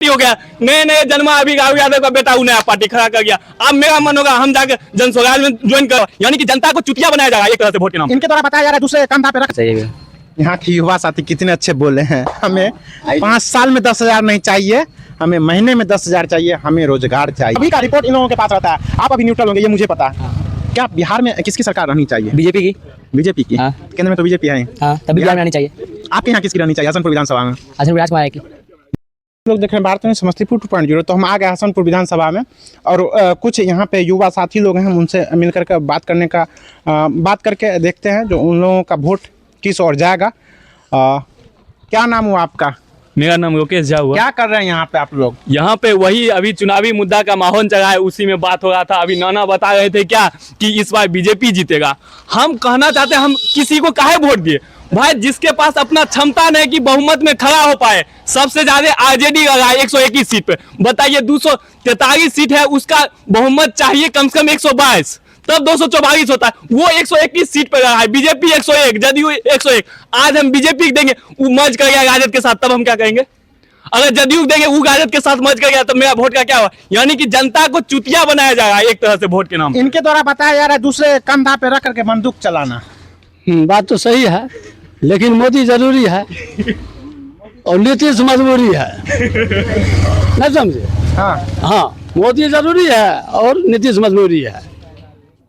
हो गया, नए नए जन्मा अभी राहुल यादव का बेटा नया पार्टी खड़ा कर गया। अब मेरा मन होगा हम जाकर जन स्वराज में ज्वाइन कर, यानी कि जनता को चुतिया बनाया जाएगा एक तरह से वोट के नाम। इनके द्वारा बताया जा रहा है दूसरे कंधा पे रख चाहिए। यहाँ की युवा साथी कितने अच्छे बोले हैं। हमें 5 साल में 10,000 नहीं चाहिए, हमें महीने में 10,000 चाहिए, हमें रोजगार चाहिए। अभी का रिपोर्ट इन लोगों के पास रहता है, आप अभी न्यूट्रल होंगे ये मुझे पता है। क्या बिहार में किसकी सरकार रहनी चाहिए? बीजेपी की। बीजेपी की? हाँ। केंद्र में तो बीजेपी है। हाँ, तभी बिहार में आनी चाहिए। आपके यहाँ किसकी रहनी चाहिए हसनपुर विधानसभा में? हसनपुर राजकुमार की। लोग देख रहे हैं भारत में समस्तीपुर 2.0, तो हम आ गए हसनपुर विधानसभा में और कुछ यहाँ पे युवा साथी लोग हैं, उनसे मिलकर के बात करके देखते हैं जो उन लोगों का वोट किस ओर जाएगा। क्या नाम हुआ आपका? मेरा नाम रोकेश झा हुआ। क्या कर रहे हैं यहाँ पे आप लोग? यहाँ पे वही अभी चुनावी मुद्दा का माहौल चला है, उसी में बात हो रहा था। अभी नाना बता रहे थे क्या कि इस बार बीजेपी जीतेगा। हम कहना चाहते हैं हम किसी को काहे वोट दिए भाई, जिसके पास अपना क्षमता नहीं कि बहुमत में खड़ा हो पाए। सबसे ज्यादा आरजेडी लगा है 121 सीट पे, बताइए 243 सीट है, उसका बहुमत चाहिए कम से कम 122, तब 244 होता है। वो 121 सीट पे रहा है, बीजेपी 101, जदयू 101। आज हम बीजेपी देंगे वो मर्ज कर गया राजद के साथ, तब हम क्या कहेंगे? अगर जदयू देंगे वो राजद के साथ मर्ज कर गया तो मेरा वोट का क्या हुआ? यानी कि जनता को चुतिया बनाया जा रहा है एक तरह से वोट के नाम। इनके द्वारा बताया जा रहा है दूसरे कंधा पे रख करके बंदूक चलाना। बात तो सही है, लेकिन मोदी जरूरी है और नीतीश मजबूरी है। नहीं समझे? हाँ, मोदी जरूरी है और नीतीश मजबूरी है।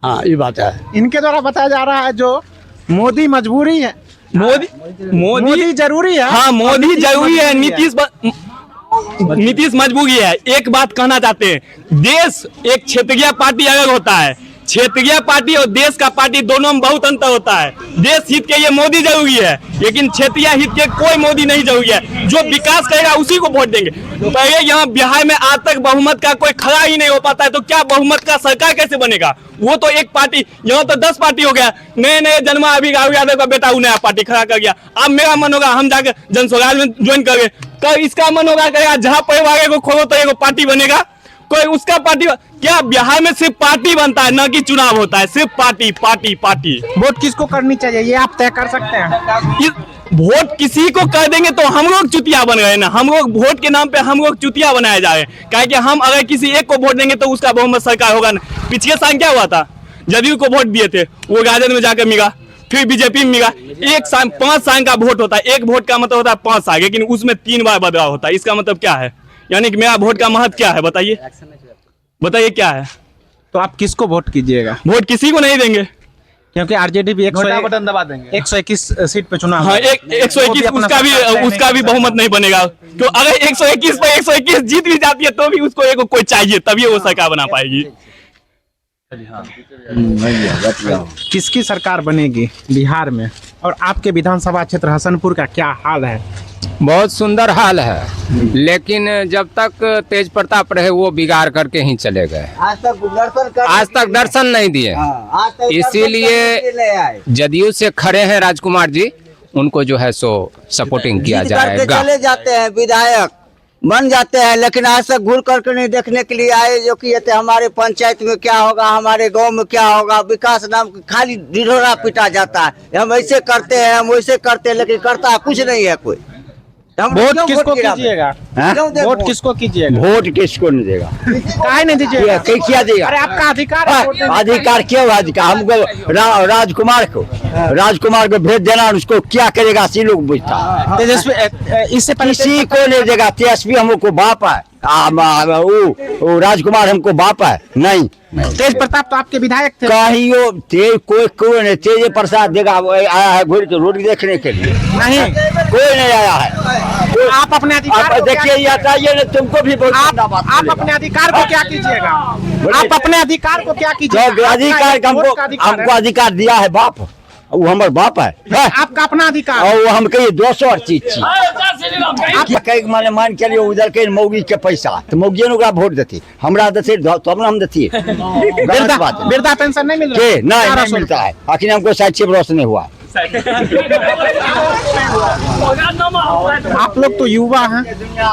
हाँ, ये बात है। इनके द्वारा बताया जा रहा है जो मोदी मजबूरी है, मोदी जरूरी है। हाँ, मोदी जरूरी है, नीतीश मजबूरी है। एक बात कहना चाहते हैं, देश एक क्षेत्रीय पार्टी अलग होता है, क्षेत्रीय पार्टी और देश का पार्टी दोनों में बहुत अंतर होता है। देश हित के लिए मोदी जरूरी है, लेकिन क्षेत्रीय हित के कोई मोदी नहीं जरूरी है। जो विकास करेगा उसी को वोट देंगे। पहले यहाँ बिहार में आज तक बहुमत का कोई खड़ा ही नहीं हो पाता है, तो क्या बहुमत का सरकार कैसे बनेगा? वो तो एक पार्टी, यहाँ तो 10 पार्टी हो गया, नए नए जन्मा अभी राहुल यादव का बेटा नया पार्टी खड़ा कर गया। अब मेरा मन होगा हम जाकर जन स्वराज में ज्वाइन करें, कल इसका मन होगा करेगा जहाँ परिवार को खोलो तो एक पार्टी बनेगा, कोई उसका पार्टी। क्या बिहार में सिर्फ पार्टी बनता है, न कि चुनाव होता है? सिर्फ पार्टी पार्टी पार्टी। वोट किसको करनी चाहिए ये आप तय कर सकते हैं? वोट किसी को कर देंगे तो हम लोग चुतिया बन गए ना। हम लोग वोट के नाम पे हम लोग चुतिया बनाए जा रहे हैं, क्या कि हम अगर किसी एक को वोट देंगे तो उसका बहुमत सरकार होगा ना। पिछले साल क्या हुआ था? जदयू को वोट दिए थे, वो राजद में जाकर मिला, फिर बीजेपी में मिला। 5 साल का वोट होता है, एक वोट का मतलब होता है 5 साल, लेकिन उसमें 3 बार बदलाव होता है। इसका मतलब क्या है? यानी कि मेरा वोट का महत्व क्या है? बताइए क्या है? तो आप किसको वोट कीजिएगा? वोट किसी को नहीं देंगे, क्योंकि आरजेडी भी बटन दबा देंगे। 121 सीट पे चुनाव। हाँ, 121 उसका भी बहुमत नहीं बनेगा। तो अगर 121 पे 121 जीत भी जाती है तो भी उसको एक कोई चाहिए, तभी वो सरकार बना पाएगी। किसकी सरकार बनेगी बिहार में और आपके विधानसभा क्षेत्र हसनपुर का क्या हाल है? बहुत सुंदर हाल है, लेकिन जब तक तेज प्रताप रहे वो बिगाड़ करके ही चले गए। आज तक दर्शन नहीं दिए। इसीलिए जदयू से खड़े हैं राजकुमार जी, उनको जो है सो सपोर्टिंग किया जाएगा। चले जाते हैं, विधायक बन जाते हैं, लेकिन आज तक घूर करके नहीं देखने के लिए आए जो कि हमारे पंचायत में क्या होगा, हमारे गांव में क्या होगा। विकास नाम खाली ढिढोरा पिटा जाता है, हम ऐसे करते हैं, हम वैसे करते हैं, लेकिन करता कुछ नहीं है कोई। वोट किसको कीजिएगा? वोट किसको कीजिएगा? वोट किसको नहीं देगा? काहे नहीं दीजिएगा? क्या देगा? अरे आपका अधिकार है। अधिकार क्यों? अधिकार हमको राजकुमार को भेज देना, उसको क्या करेगा सी लोग बुझता। तेजस्वी इससे किसी को नहीं देगा। तेजस्वी हमको बाप है, वो राजकुमार हमको बाप है नहीं। तेज प्रताप तो आपके विधायक थे। कहियो कोई नहीं। तेज प्रसाद देगा आया है घूर के रोड देखने के लिए? नहीं, कोई नहीं आया है। आप अपने अधिकार देखिए, ये तुमको भी आप अपने अधिकार को क्या कीजिएगा? आप अपने अधिकार को क्या कीजिएगा? अधिकार हमको अधिकार दिया है बाप, वो हमारे बाप है। आपका अपना अधिकार और वो हम कहिए 200 चीज माने मान के लिए उधर के मौगी के पैसा तो मौगी ने वोट देती, हमरा देते तब ना हम देती। वृद्धा पेंशन नहीं मिल रहा? नहीं मिलता है। आखिर हमको 60 वर्ष नहीं हुआ। आप लोग तो युवा हैं,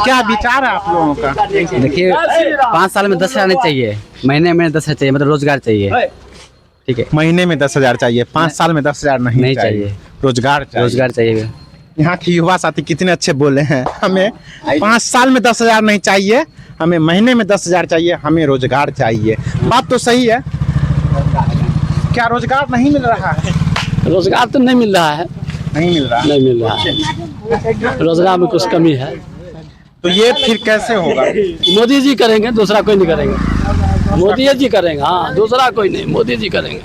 क्या विचार है आप लोगों का? देखिए, 5 साल में 10,000 नहीं चाहिए, महीने में 10,000 चाहिए, मतलब रोजगार चाहिए। ठीक है, महीने में 10,000 चाहिए, 5 साल में 10,000 नहीं चाहिए। रोजगार चाहिए। रोजगार चाहिए। यहाँ के युवा साथी कितने अच्छे बोले हैं। हमें 5 साल में 10,000 नहीं चाहिए, हमें महीने में 10,000 चाहिए, हमें रोजगार चाहिए। बात तो सही है। क्या रोजगार नहीं मिल रहा है? रोजगार तो नहीं मिल रहा है, नहीं मिल रहा है। नहीं मिल रहा है, रोजगार में कुछ कमी है। तो ये फिर कैसे होगा? मोदी जी करेंगे, दूसरा कोई नहीं करेंगे। मोदी जी करेंगे, हाँ, दूसरा कोई नहीं, मोदी जी करेंगे,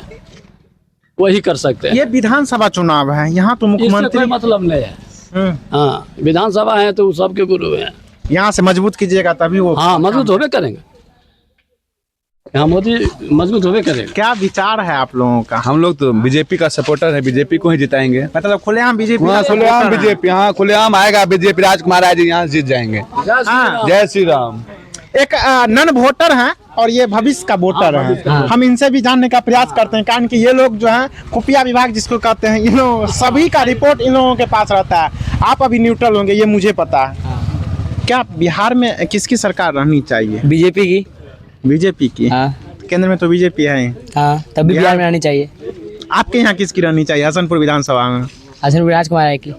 वही कर सकते हैं। ये विधानसभा चुनाव है, यहाँ तो इससे मुख्यमंत्री कोई मतलब नहीं है। हाँ, विधानसभा है तो सबके गुरु हैं। यहाँ से मजबूत कीजिएगा तभी वो। हाँ, मजबूत होबे करेंगे, यहाँ मोदी मजबूत होबे करेंगे। क्या विचार है आप लोगों का? हम लोग तो बीजेपी का सपोर्टर है, बीजेपी को ही जिताएंगे। मतलब खुलेआम बीजेपी? हाँ, खुलेआम बीजेपी, हाँ खुलेआम आएगा बीजेपी। राजकुमार राय जी यहाँ से जीत जाएंगे। हाँ। जय श्री राम। एक नन वोटर हैं और ये भविष्य का वोटर हैं। हम इनसे भी जानने का प्रयास करते हैं, कारण कि ये लोग जो हैं खुफिया विभाग जिसको कहते हैं, इन लोग सभी का रिपोर्ट इन लोगों के पास रहता है। आप अभी न्यूट्रल होंगे ये मुझे पता है। क्या बिहार में किसकी सरकार रहनी चाहिए? बीजेपी की। बीजेपी की? हाँ, केंद्र में तो बीजेपी है। हाँ, तभी बिहार में रहनी चाहिए। आपके यहाँ किसकी रहनी चाहिए हसनपुर विधानसभा में? हसनपुर राजकुमार राय की।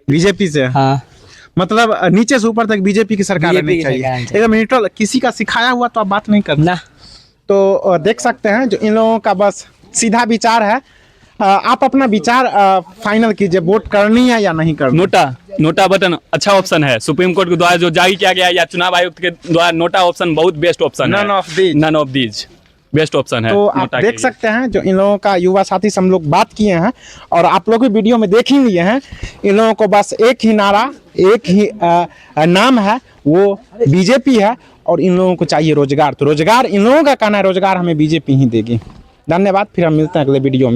बीजेपी से? हाँ, मतलब नीचे से ऊपर तक बीजेपी की सरकार रहनी चाहिए। एकदम न्यूट्रल, किसी का सिखाया हुआ तो आप बात नहीं करना। ना तो देख सकते हैं जो इन लोगों का बस सीधा विचार है। आप अपना विचार फाइनल कीजिए, वोट करनी है या नहीं करनी। नोटा बटन अच्छा ऑप्शन है। सुप्रीम कोर्ट के द्वारा जो जारी किया गया है या चुनाव आयुक्त के द्वारा नोटा ऑप्शन बहुत बेस्ट ऑप्शन है। None of these best option है। तो आप देख सकते हैं जो इन लोगों का युवा साथी से हम लोग बात किए हैं और आप लोग भी वीडियो में देख ही लिए हैं। इन लोगों को बस एक ही नारा, एक ही नाम है, वो बीजेपी है और इन लोगों को चाहिए रोजगार। तो रोजगार इन लोगों का कहना है रोजगार हमें बीजेपी ही देगी। धन्यवाद, फिर हम मिलते हैं अगले वीडियो में।